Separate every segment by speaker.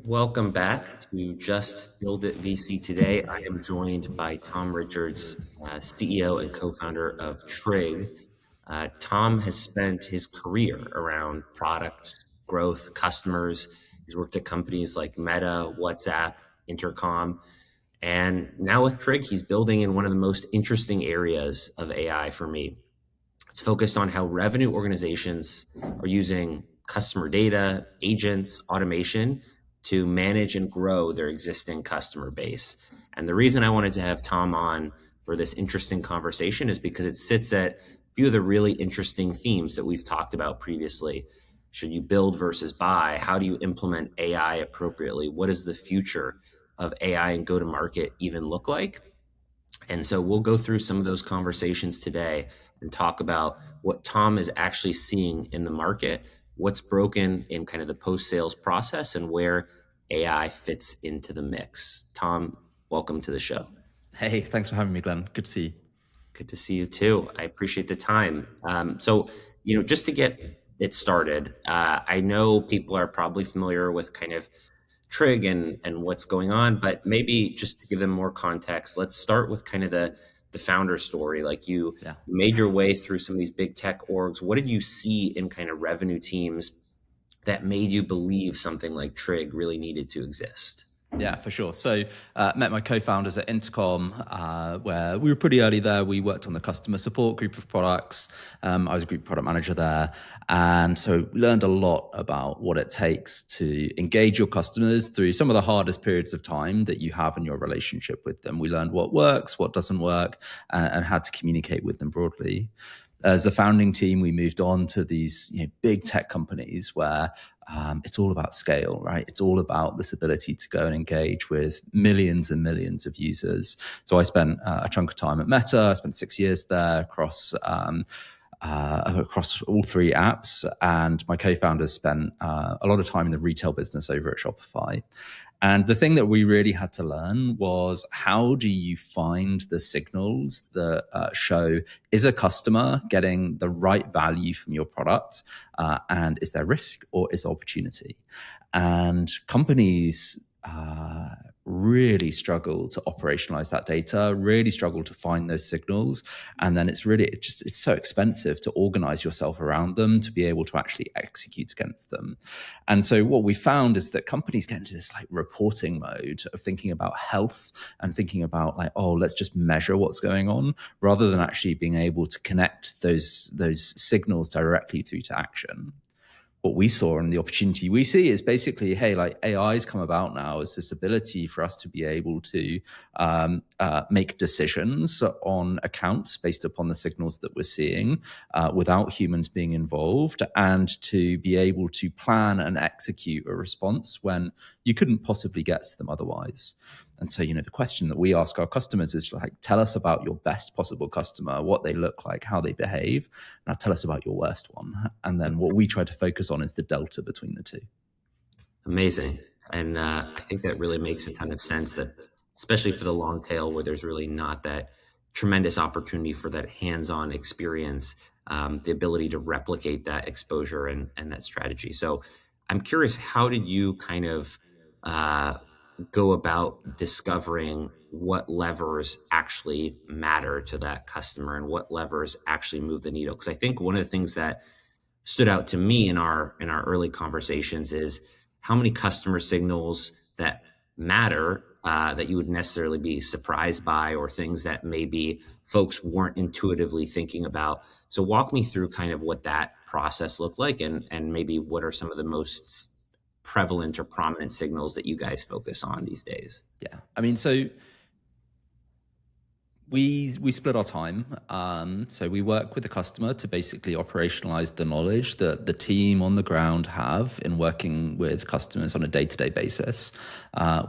Speaker 1: Welcome back to Just Build It VC. Today, I am joined by Tom Richards, CEO and co-founder of Trig. Tom has spent his career around product growth, customers. He's worked at companies like Meta, WhatsApp, Intercom, and now with Trig, he's building in one of the most interesting areas of AI for me. It's focused on how revenue organizations are using customer data, agents, automation to manage and grow their existing customer base. And the reason I wanted to have Tom on for this interesting conversation is because it sits at a few of the really interesting themes that we've talked about previously. Should you build versus buy? How do you implement AI appropriately? What does the future of AI and go to market even look like? And so we'll go through some of those conversations today and talk about what Tom is actually seeing in the market, what's broken in kind of the post-sales process, and where AI fits into the mix. Tom, welcome to the show.
Speaker 2: Hey, thanks for having me, Glenn. Good to see you.
Speaker 1: Good to see you too. I appreciate the time. Just to get it started, I know people are probably familiar with kind of Trig and what's going on, but maybe just to give them more context, let's start with kind of the founder story. Like you made your way through some of these big tech orgs. What did you see in kind of revenue teams that made you believe something like Trig really needed to exist?
Speaker 2: Yeah, for sure. So met my co-founders at Intercom, where we were pretty early there. We worked on the customer support group of products. I was a group product manager there. And so we learned a lot about what it takes to engage your customers through some of the hardest periods of time that you have in your relationship with them. We learned what works, what doesn't work, and how to communicate with them broadly. As a founding team, we moved on to these big tech companies where it's all about scale, right? It's all about this ability to go and engage with millions and millions of users. So I spent a chunk of time at Meta. I spent 6 years there across all three apps. And my co-founders spent a lot of time in the retail business over at Shopify. And the thing that we really had to learn was, how do you find the signals that show, is a customer getting the right value from your product? And is there risk or is there opportunity? And companies really struggle to operationalize that data, really struggle to find those signals. And then it's so expensive to organize yourself around them to be able to actually execute against them. And so what we found is that companies get into this reporting mode of thinking about health and thinking about let's just measure what's going on, rather than actually being able to connect those signals directly through to action. What we saw and the opportunity we see is basically, AI's come about now as this ability for us to be able to make decisions on accounts based upon the signals that we're seeing without humans being involved, and to be able to plan and execute a response when you couldn't possibly get to them otherwise. And so, the question that we ask our customers is tell us about your best possible customer, what they look like, how they behave. Now tell us about your worst one. And then what we try to focus on is the delta between the two.
Speaker 1: Amazing. And I think that really makes a ton of sense, that especially for the long tail where there's really not that tremendous opportunity for that hands-on experience, the ability to replicate that exposure and that strategy. So I'm curious, how did you kind of go about discovering what levers actually matter to that customer and what levers actually move the needle? Because I think one of the things that stood out to me in our early conversations is how many customer signals that matter that you would necessarily be surprised by, or things that maybe folks weren't intuitively thinking about. So walk me through kind of what that process looked like, and maybe what are some of the most prevalent or prominent signals that you guys focus on these days?
Speaker 2: Yeah, I mean, so we split our time. So we work with the customer to basically operationalize the knowledge that the team on the ground have in working with customers on a day-to-day basis.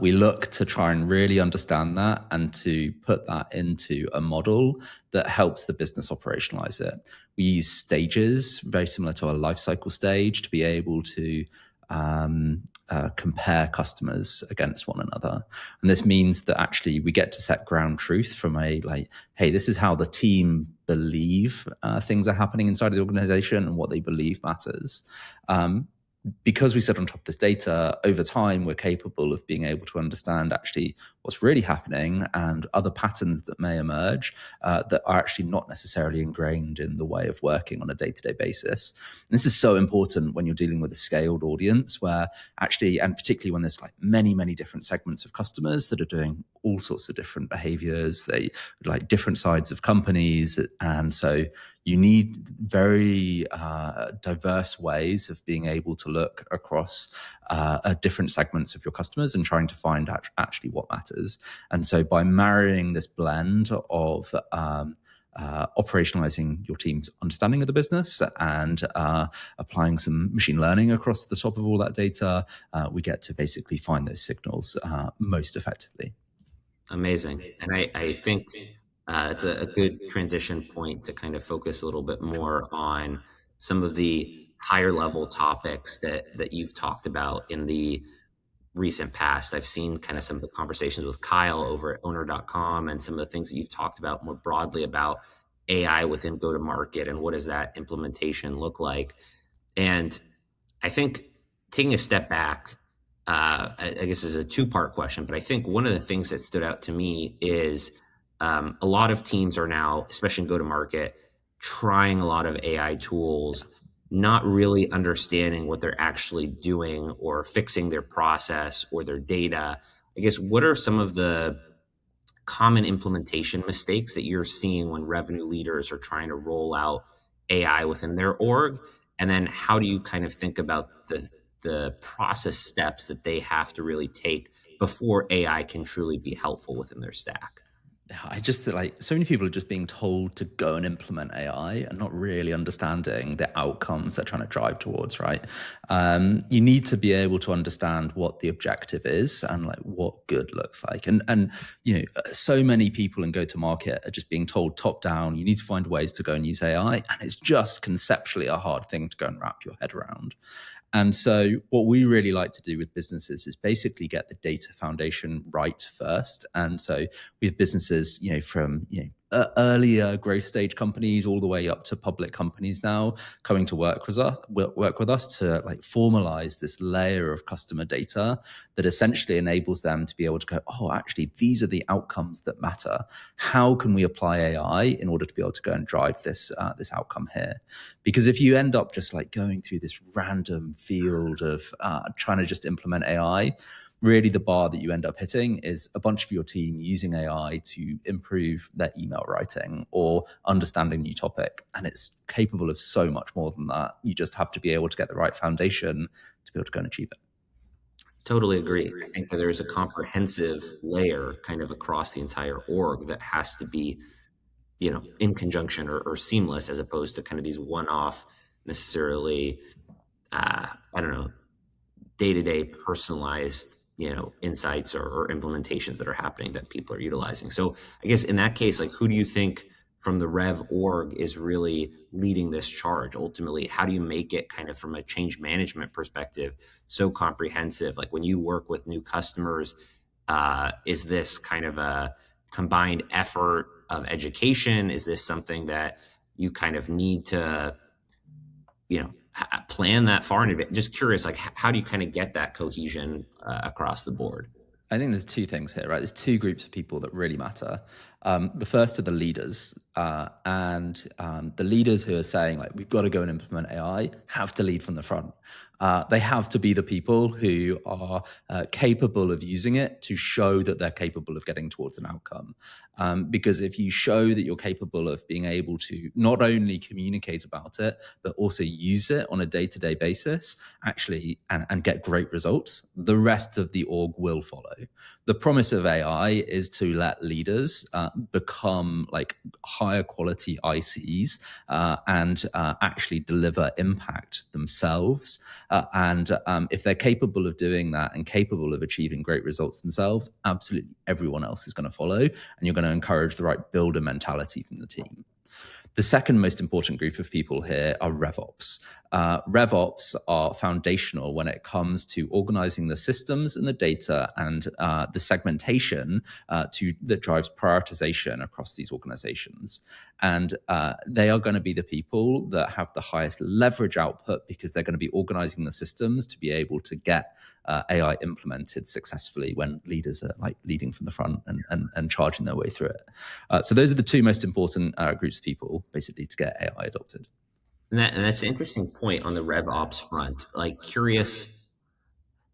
Speaker 2: We look to try and really understand that and to put that into a model that helps the business operationalize it. We use stages, very similar to our life cycle stage, to be able to compare customers against one another. And this means that actually we get to set ground truth from hey, this is how the team believe things are happening inside of the organization and what they believe matters. because we sit on top of this data over time, we're capable of being able to understand actually what's really happening and other patterns that may emerge that are actually not necessarily ingrained in the way of working on a day-to-day basis. And this is so important when you're dealing with a scaled audience where actually, and particularly when there's like many different segments of customers that are doing all sorts of different behaviors, they like different sides of companies. And so you need very diverse ways of being able to look across different segments of your customers and trying to find actually what matters. And so by marrying this blend of operationalizing your team's understanding of the business and applying some machine learning across the top of all that data, we get to basically find those signals most effectively.
Speaker 1: Amazing. And I think it's a good transition point to kind of focus a little bit more on some of the higher level topics that you've talked about in the recent past. I've seen kind of some of the conversations with Kyle over at owner.com and some of the things that you've talked about more broadly about AI within go to market and what does that implementation look like. And I think taking a step back, I guess is a two-part question, but I think one of the things that stood out to me is a lot of teams are now, especially in go-to-market, trying a lot of AI tools, not really understanding what they're actually doing or fixing their process or their data. I guess what are some of the common implementation mistakes that you're seeing when revenue leaders are trying to roll out AI within their org? And then how do you kind of think about the process steps that they have to really take before AI can truly be helpful within their stack?
Speaker 2: I just like so many people are just being told to go and implement AI and not really understanding the outcomes they're trying to drive towards, right? You need to be able to understand what the objective is and like what good looks like. And you know, so many people in go to market are just being told top down, you need to find ways to go and use AI. And it's just conceptually a hard thing to go and wrap your head around. And so what we really like to do with businesses is basically get the data foundation right first. And so we have businesses, you know, from, you know, earlier growth stage companies all the way up to public companies now coming to work with us to like formalize this layer of customer data that essentially enables them to be able to go, oh, actually, these are the outcomes that matter. How can we apply AI in order to be able to go and drive this outcome here? Because if you end up just like going through this random field of trying to just implement AI, really the bar that you end up hitting is a bunch of your team using AI to improve their email writing or understanding a new topic. And it's capable of so much more than that. You just have to be able to get the right foundation to be able to go and achieve it.
Speaker 1: Totally agree. I think that there's a comprehensive layer kind of across the entire org that has to be, you know, in conjunction or seamless as opposed to kind of these one-off necessarily, I don't know, day-to-day personalized, you know, insights or implementations that are happening that people are utilizing. So I guess in that case, like who do you think from the Rev org is really leading this charge ultimately? How do you make it kind of from a change management perspective so comprehensive? Like when you work with new customers, is this kind of a combined effort of education? Is this something that you kind of need to, you know, plan that far in advance? Just curious, like how do you kind of get that cohesion across the board?
Speaker 2: I think there's two things here, right? There's two groups of people that really matter. The first are the leaders, and the leaders who are saying like we've got to go and implement AI have to lead from the front. They have to be the people who are capable of using it to show that they're capable of getting towards an outcome. Because if you show that you're capable of being able to not only communicate about it, but also use it on a day-to-day basis, actually, and get great results, the rest of the org will follow. The promise of AI is to let leaders become like higher quality ICs and actually deliver impact themselves. And if they're capable of doing that and capable of achieving great results themselves, absolutely everyone else is going to follow. And you're going to encourage the right builder mentality from the team. The second most important group of people here are RevOps. RevOps are foundational when it comes to organizing the systems and the data and the segmentation that drives prioritization across these organizations. And they are going to be the people that have the highest leverage output because they're going to be organizing the systems to be able to get AI implemented successfully when leaders are like leading from the front and charging their way through it. So those are the two most important groups of people basically to get AI adopted.
Speaker 1: And that's an interesting point on the RevOps front. Like, curious,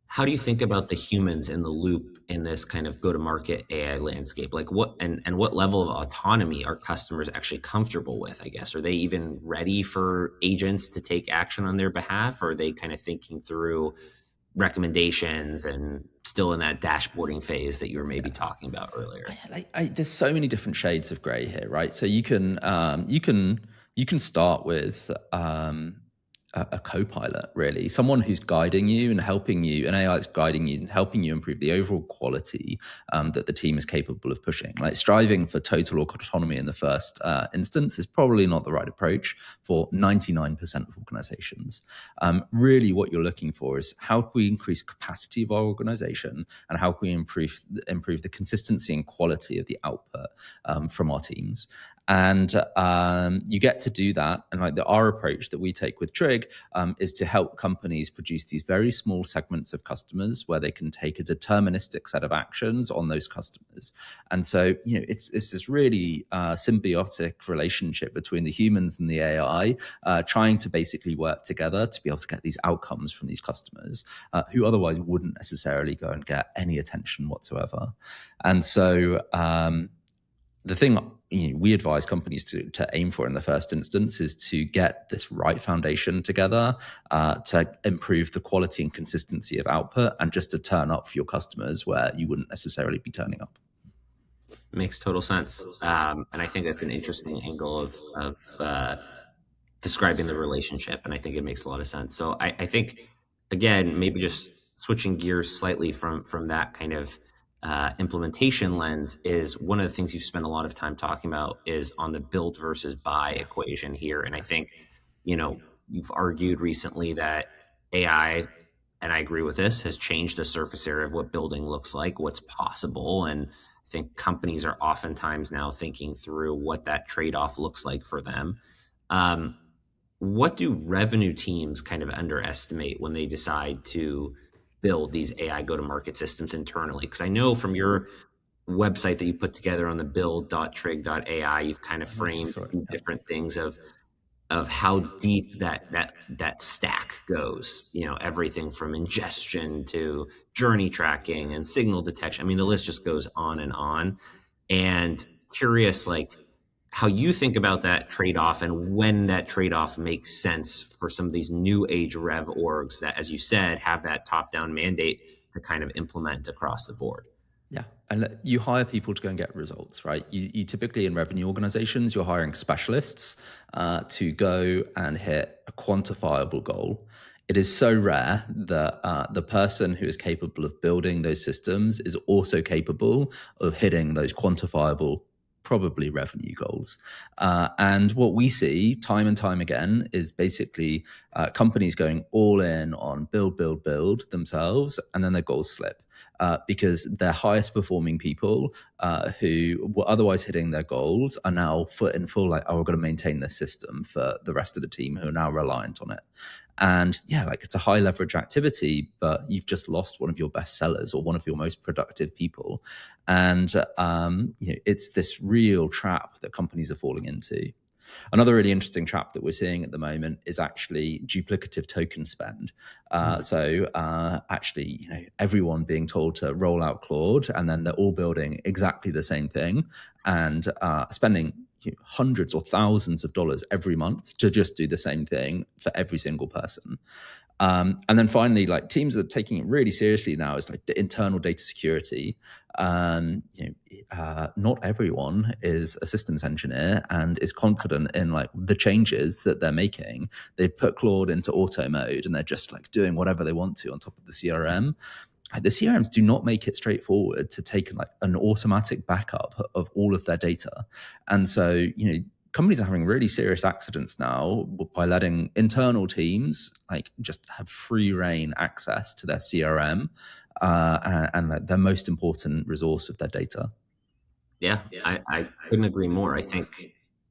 Speaker 1: how do you think about the humans in the loop in this kind of go-to-market AI landscape? Like, and what level of autonomy are customers actually comfortable with, I guess? Are they even ready for agents to take action on their behalf? Or are they kind of thinking through recommendations and still in that dashboarding phase that you were maybe talking about earlier?
Speaker 2: There's so many different shades of gray here, right? So you can start with a co-pilot, really, someone who's guiding you and helping you, an AI that's guiding you and helping you improve the overall quality that the team is capable of pushing. Like, striving for total autonomy in the first instance is probably not the right approach for 99% of organizations. Really, what you're looking for is how can we increase capacity of our organization and how can we improve the consistency and quality of the output from our teams. And you get to do that. And like our approach that we take with Trig is to help companies produce these very small segments of customers where they can take a deterministic set of actions on those customers. And so, it's this really symbiotic relationship between the humans and the AI, trying to basically work together to be able to get these outcomes from these customers who otherwise wouldn't necessarily go and get any attention whatsoever. And so the thing we advise companies to aim for in the first instance is to get this right foundation together to improve the quality and consistency of output and just to turn up for your customers where you wouldn't necessarily be turning up.
Speaker 1: Makes total sense. And I think that's an interesting angle of describing the relationship. And I think it makes a lot of sense. So I think, again, maybe just switching gears slightly from that kind of implementation lens, is one of the things you've spent a lot of time talking about is on the build versus buy equation here. And I think, you've argued recently that AI, and I agree with this, has changed the surface area of what building looks like, what's possible. And I think companies are oftentimes now thinking through what that trade-off looks like for them. What do revenue teams kind of underestimate when they decide to build these AI go-to-market systems internally? Because I know from your website that you put together on the build.trig.ai, you've kind of framed different things of how deep that stack goes. Everything from ingestion to journey tracking and signal detection. I mean, the list just goes on and on. And curious, like, how you think about that trade-off and when that trade-off makes sense for some of these new age rev orgs that, as you said, have that top-down mandate to kind of implement across the board.
Speaker 2: Yeah. And you hire people to go and get results, right? You typically, in revenue organizations, you're hiring specialists to go and hit a quantifiable goal. It is so rare that the person who is capable of building those systems is also capable of hitting those quantifiable, probably revenue goals. And what we see time and time again is basically companies going all in on build themselves, and then their goals slip. Because their highest performing people who were otherwise hitting their goals are now foot in full, like, oh, we've got to maintain this system for the rest of the team who are now reliant on it. And yeah, like, it's a high leverage activity, but you've just lost one of your best sellers or one of your most productive people. And it's this real trap that companies are falling into. Another really interesting trap that we're seeing at the moment is actually duplicative token spend. So actually, everyone being told to roll out Claude, and then they're all building exactly the same thing and spending hundreds or thousands of dollars every month to just do the same thing for every single person. And then finally, like, teams are taking it really seriously now is like the internal data security. Not everyone is a systems engineer and is confident in like the changes that they're making. They put Claude into auto mode and they're just like doing whatever they want to on top of the CRM. The CRMs do not make it straightforward to take like an automatic backup of all of their data. And so, companies are having really serious accidents now by letting internal teams like just have free reign access to their CRM and their most important resource of their data.
Speaker 1: Yeah, I couldn't agree more. I think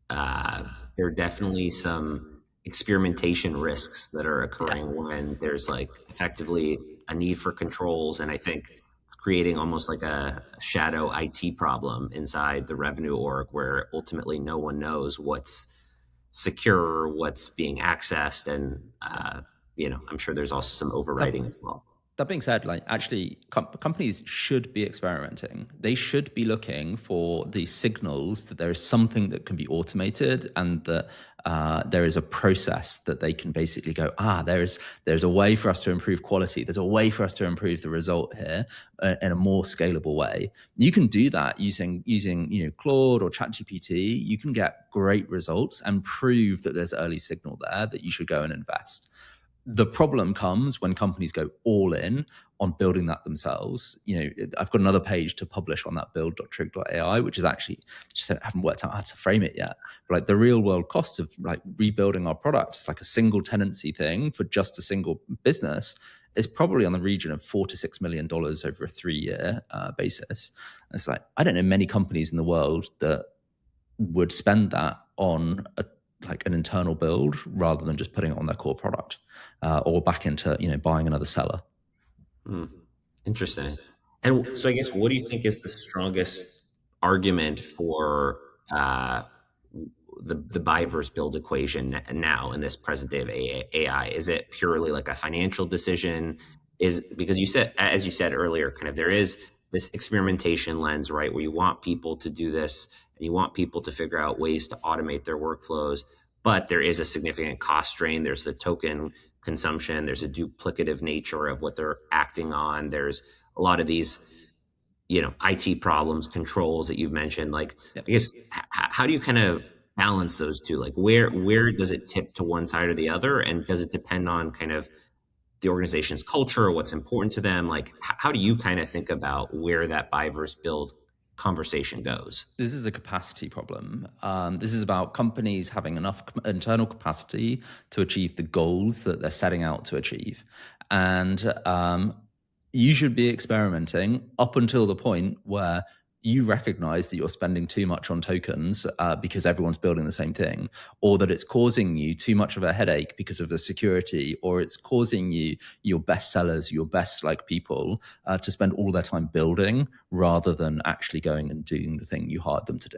Speaker 1: there are definitely some experimentation risks that are
Speaker 2: Yeah.
Speaker 1: occurring when there's like effectively a need for controls, and I think it's creating almost like a shadow IT problem inside the revenue org, where ultimately no one knows what's secure, what's being accessed, and I'm sure there's also some
Speaker 2: That
Speaker 1: overwriting as well.
Speaker 2: that being said, like actually, companies should be experimenting. They should be looking for these signals that there is something that can be automated, and that there is a process that they can basically go, there's a way for us to improve quality. There's a way for us to improve the result here in a more scalable way. You can do that using Claude or ChatGPT. You can get great results and prove that there's early signal there that you should go and invest. The problem comes when companies go all in on building that themselves. I've got another page to publish on that build.trig.ai, which is actually just haven't worked out how to frame it yet. But like the real world cost of like rebuilding our product, it's like a single tenancy thing for just a single business, is probably on the region of $4 to $6 million over a 3-year basis. And it's like, I don't know many companies in the world that would spend that on like an internal build rather than just putting it on their core product or back into buying another seller.
Speaker 1: Interesting. And so I guess, what do you think is the strongest argument for the buy versus build equation now in this present day of AI? Is it purely like a financial decision? Because you said, as you said earlier, kind of there is this experimentation lens, right, where you want people to do this and you want people to figure out ways to automate their workflows, but there is a significant cost strain. There's the token consumption. There's a duplicative nature of what they're acting on. There's a lot of these, IT problems, controls that you've mentioned. Like,
Speaker 2: Yep.
Speaker 1: I guess, how do you kind of balance those two? Like, where does it tip to one side or the other, and does it depend on kind of the organization's culture or what's important to them? Like, how do you kind of think about where that buy versus build conversation goes?
Speaker 2: This is a capacity problem. This is about companies having enough internal capacity to achieve the goals that they're setting out to achieve. And you should be experimenting up until the point where you recognize that you're spending too much on tokens because everyone's building the same thing, or that it's causing you too much of a headache because of the security, or it's causing you, your best sellers, your best like people to spend all their time building rather than actually going and doing the thing you hired them to do.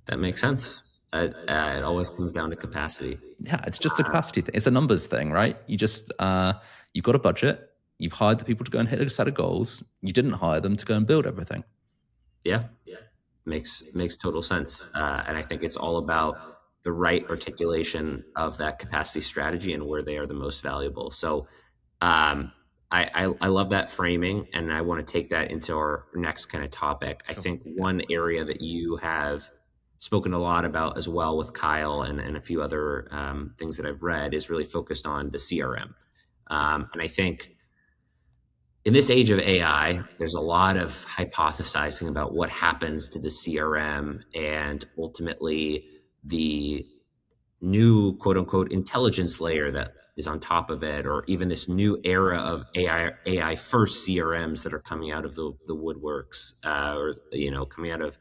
Speaker 1: That makes sense. It always comes down to capacity.
Speaker 2: Yeah, it's just a capacity thing. It's a numbers thing, right? You've got a budget. You've hired the people to go and hit a set of goals. You didn't hire them to go and build everything.
Speaker 1: Yeah, makes total sense. And I think it's all about the right articulation of that capacity strategy and where they are the most valuable. So I love that framing, and I want to take that into our next kind of topic. I think one area that you have spoken a lot about as well with Kyle and a few other things that I've read is really focused on the CRM. And I think in this age of AI, there's a lot of hypothesizing about what happens to the CRM and ultimately the new quote unquote intelligence layer that is on top of it, or even this new era of AI first CRMs that are coming out of the woodworks, or coming out of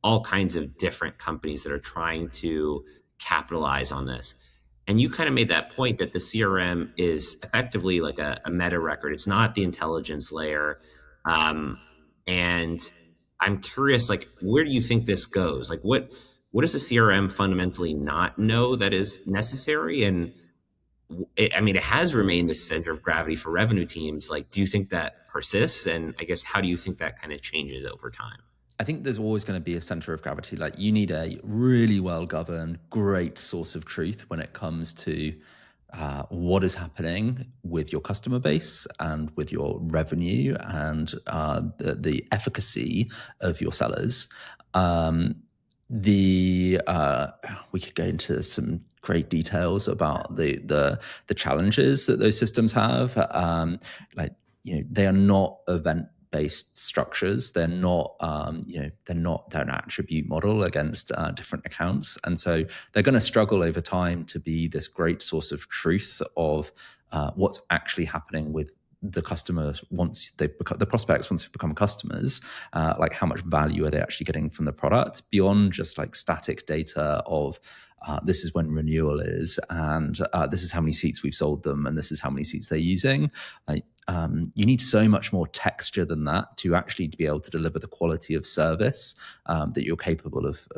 Speaker 1: all kinds of different companies that are trying to capitalize on this. And you kind of made that point that the CRM is effectively like a meta record. It's not the intelligence layer. And I'm curious, like, where do you think this goes? Like, what does the CRM fundamentally not know that is necessary? And it has remained the center of gravity for revenue teams. Like, do you think that persists? And I guess, how do you think that kind of changes over time?
Speaker 2: I think there's always going to be a center of gravity. Like you need a really well governed, great source of truth when it comes to what is happening with your customer base and with your revenue and the efficacy of your sellers. We could go into some great details about the challenges that those systems have. They are not event based structures. They're not, they're an attribute model against different accounts, and so they're going to struggle over time to be this great source of truth of what's actually happening with the customer once they've become the prospects, once they've become customers. Like how much value are they actually getting from the product beyond just like static data of this is when renewal is, and this is how many seats we've sold them, and this is how many seats they're using. Like you need so much more texture than that to actually be able to deliver the quality of service that you're capable of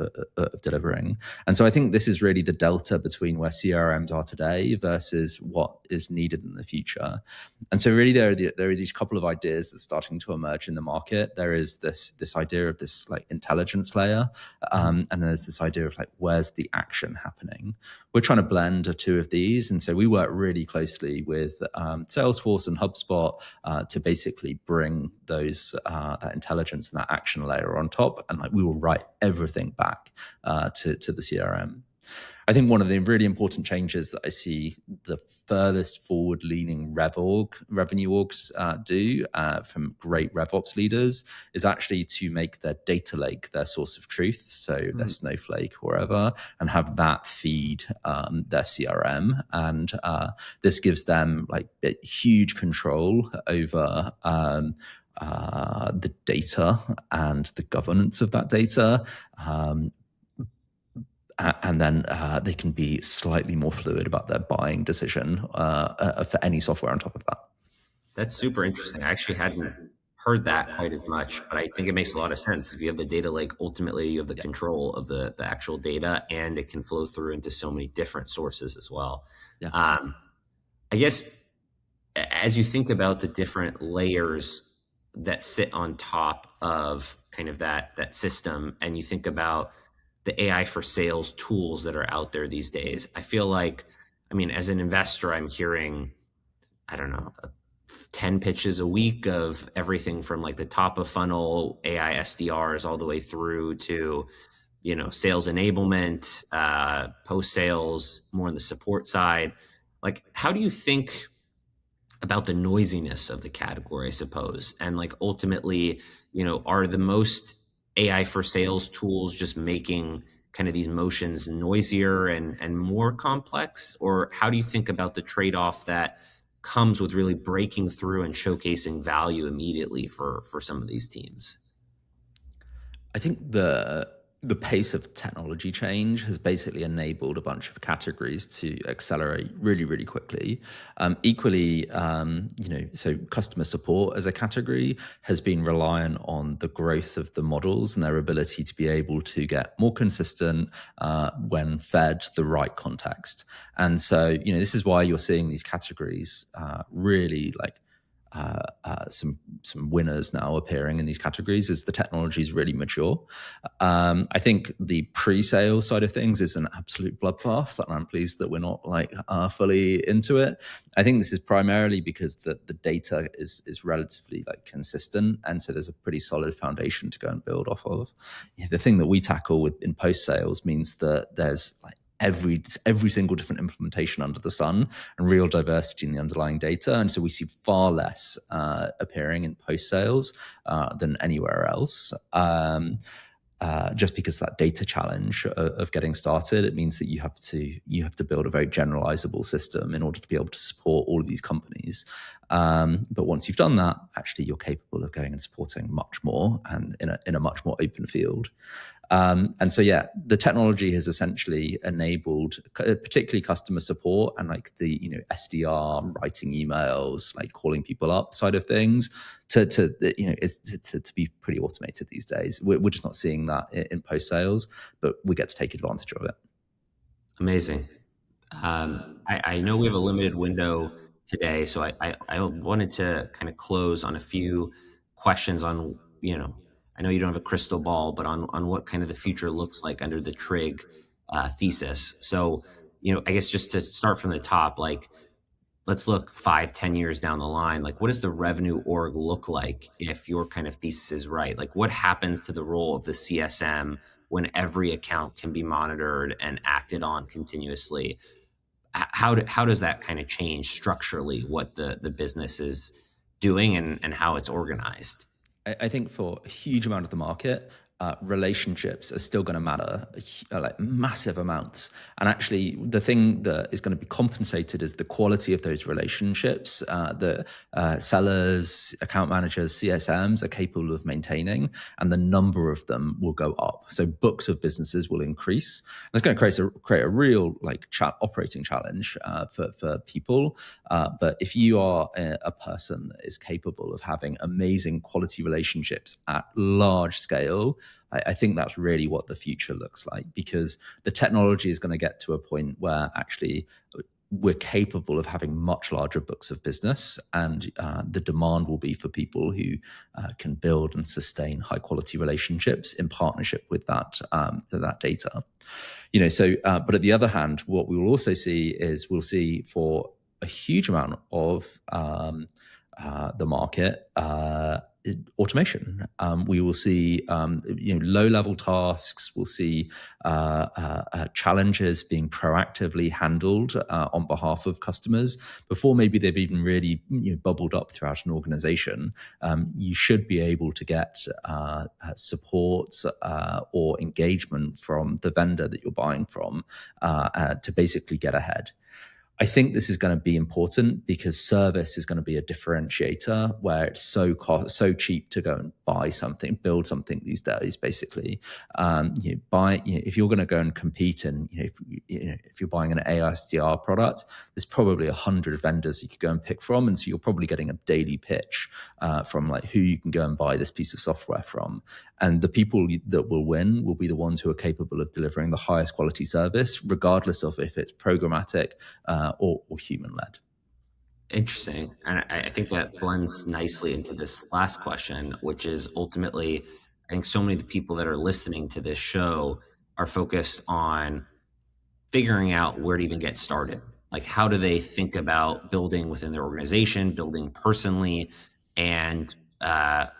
Speaker 2: delivering. And so I think this is really the delta between where CRMs are today versus what is needed in the future. And so really there are these couple of ideas that's starting to emerge in the market. There is this idea of this like intelligence layer, and there's this idea of like where's the action happening. We're trying to blend two of these, and so we work really closely with Salesforce and HubSpot to basically bring those that intelligence and that action layer on top, and like we will write everything back to the CRM. I think one of the really important changes that I see the furthest forward-leaning revenue orgs do from great RevOps leaders is actually to make their data lake their source of truth, so their Snowflake or whatever, and have that feed their CRM. And this gives them like huge control over the data and the governance of that data. And then they can be slightly more fluid about their buying decision for any software on top of that.
Speaker 1: That's super interesting. I actually hadn't heard that quite as much, but I think it makes a lot of sense. If you have the data lake, ultimately you have the control of the actual data, and it can flow through into so many different sources as well.
Speaker 2: Yeah.
Speaker 1: I guess as you think about the different layers that sit on top of kind of that system, and you think about the AI for sales tools that are out there these days, I feel like, I mean, as an investor, I'm hearing, I don't know, 10 pitches a week of everything from like the top of funnel AI SDRs all the way through to, sales enablement, post sales, more on the support side. Like, how do you think about the noisiness of the category, I suppose? And like ultimately, are the most AI for sales tools just making kind of these motions noisier and more complex? Or how do you think about the trade-off that comes with really breaking through and showcasing value immediately for some of these teams?
Speaker 2: I think the pace of technology change has basically enabled a bunch of categories to accelerate really, really quickly. Equally, so customer support as a category has been reliant on the growth of the models and their ability to be able to get more consistent when fed the right context. And so, this is why you're seeing these categories really like some winners now appearing in these categories as the technology is really mature. I think the pre-sale side of things is an absolute bloodbath, and I'm pleased that we're not like fully into it. I think this is primarily because the data is relatively like consistent, and so there's a pretty solid foundation to go and build off of. The thing that we tackle in post sales means that there's like every single different implementation under the sun and real diversity in the underlying data. And so we see far less appearing in post sales than anywhere else. Just because that data challenge of getting started, it means that you have to build a very generalizable system in order to be able to support all of these companies. But once you've done that, actually you're capable of going and supporting much more and in a much more open field. And so, the technology has essentially enabled particularly customer support and like the, SDR writing emails, like calling people up side of things to be pretty automated these days. We're just not seeing that in post sales, but we get to take advantage of it.
Speaker 1: Amazing. I know we have a limited window today, so I wanted to kind of close on a few questions on, I know you don't have a crystal ball, but on what kind of the future looks like under the Trig thesis. So, I guess just to start from the top, like, let's look 5-10 years down the line. Like, what does the revenue org look like if your kind of thesis is right? Like, what happens to the role of the CSM when every account can be monitored and acted on continuously? How does that kind of change structurally what the business is doing and how it's organized?
Speaker 2: I think for a huge amount of the market, relationships are still going to matter, like massive amounts. And actually, the thing that is going to be compensated is the quality of those relationships that sellers, account managers, CSMs are capable of maintaining, and the number of them will go up. So books of businesses will increase. That's going to create a real like operating challenge for people. But if you are a person that is capable of having amazing quality relationships at large scale, I think that's really what the future looks like, because the technology is going to get to a point where actually we're capable of having much larger books of business, and the demand will be for people who can build and sustain high quality relationships in partnership with that data. But at the other hand, what we will also see is we'll see for a huge amount of the market automation. We will see low-level tasks. We'll see challenges being proactively handled on behalf of customers before maybe they've even really bubbled up throughout an organization. You should be able to get support or engagement from the vendor that you're buying from to basically get ahead. I think this is going to be important because service is going to be a differentiator where it's so cheap to go and buy something, build something these days. Basically, if you're going to go and compete in, if you're buying an ASDR product, there's probably 100 vendors you could go and pick from, and so you're probably getting a daily pitch from like who you can go and buy this piece of software from. And the people that will win will be the ones who are capable of delivering the highest quality service, regardless of if it's programmatic or human-led.
Speaker 1: Interesting. And I think that blends nicely into this last question, which is ultimately, I think so many of the people that are listening to this show are focused on figuring out where to even get started. Like, how do they think about building within their organization, building personally, and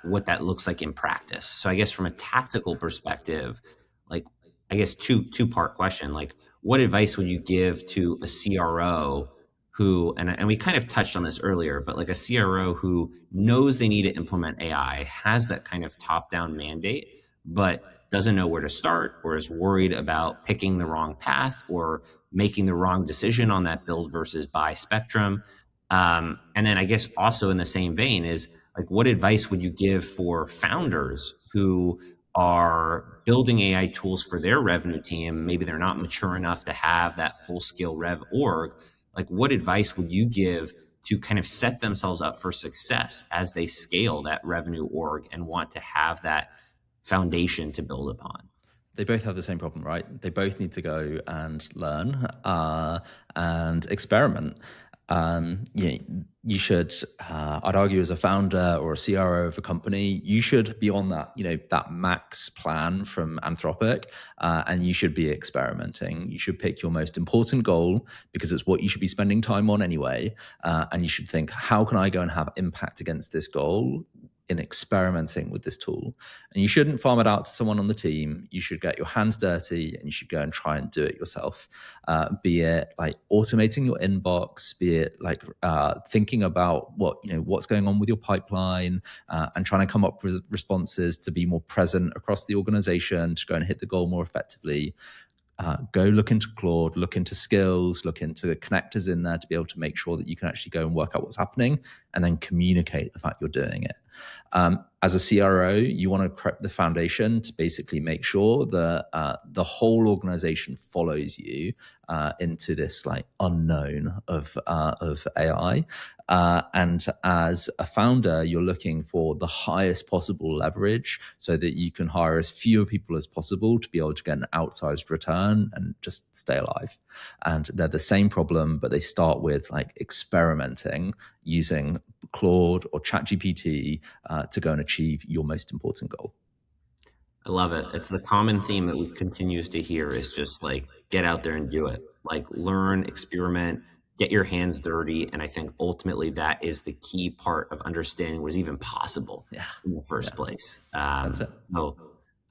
Speaker 1: what that looks like in practice. So I guess from a tactical perspective, like, I guess two-part question, like, what advice would you give to a CRO who, and we kind of touched on this earlier, but like a CRO who knows they need to implement AI, has that kind of top-down mandate, but doesn't know where to start, or is worried about picking the wrong path or making the wrong decision on that build versus buy spectrum. And then I guess also in the same vein is like, what advice would you give for founders who are building AI tools for their revenue team? Maybe they're not mature enough to have that full scale rev org. Like, what advice would you give to kind of set themselves up for success as they scale that revenue org and want to have that foundation to build upon?
Speaker 2: They both have the same problem, right? They both need to go and learn and experiment. You should, I'd argue, as a founder or a CRO of a company, you should be on that, that max plan from Anthropic, and you should be experimenting. You should pick your most important goal because it's what you should be spending time on anyway. And you should think, how can I go and have impact against this goal in experimenting with this tool? And you shouldn't farm it out to someone on the team. You should get your hands dirty and you should go and try and do it yourself. Be it like automating your inbox, be it like thinking about what's going on with your pipeline, and trying to come up with responses to be more present across the organization to go and hit the goal more effectively. Go look into Claude, look into skills, look into the connectors in there to be able to make sure that you can actually go and work out what's happening and then communicate the fact you're doing it. As a CRO, you want to create the foundation to basically make sure that the whole organization follows you into this like unknown of AI. And as a founder, you're looking for the highest possible leverage so that you can hire as few people as possible to be able to get an outsized return and just stay alive. And they're the same problem, but they start with like experimenting using Claude or ChatGPT to go and achieve your most important goal.
Speaker 1: I love it. It's the common theme that we continues to hear is just like, get out there and do it. Like, learn, experiment, get your hands dirty. And I think ultimately that is the key part of understanding what is even possible in the first place.
Speaker 2: That's it.
Speaker 1: So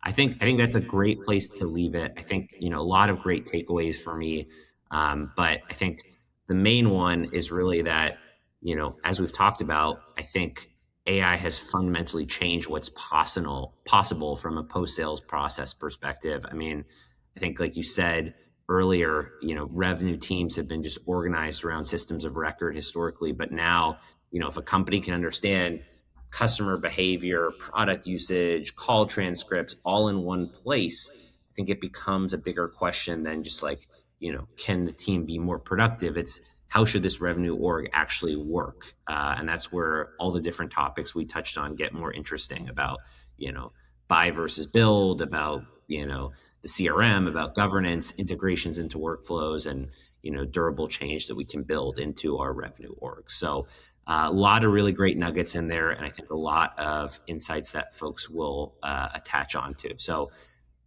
Speaker 1: I think that's a great place to leave it. I think, a lot of great takeaways for me. But I think the main one is really that, as we've talked about, I think AI has fundamentally changed what's possible from a post-sales process perspective. I mean, I think like you said earlier, revenue teams have been just organized around systems of record historically, but now, if a company can understand customer behavior, product usage, call transcripts all in one place, I think it becomes a bigger question than just like, can the team be more productive? It's how should this revenue org actually work? And that's where all the different topics we touched on get more interesting about, buy versus build, about, the CRM, about governance, integrations into workflows, and, durable change that we can build into our revenue org. So a lot of really great nuggets in there, and I think a lot of insights that folks will attach onto. So,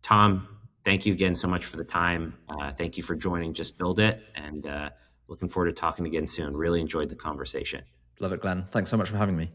Speaker 1: Tom, thank you again so much for the time. Thank you for joining Just Build It, and looking forward to talking again soon. Really enjoyed the conversation.
Speaker 2: Love it, Glenn. Thanks so much for having me.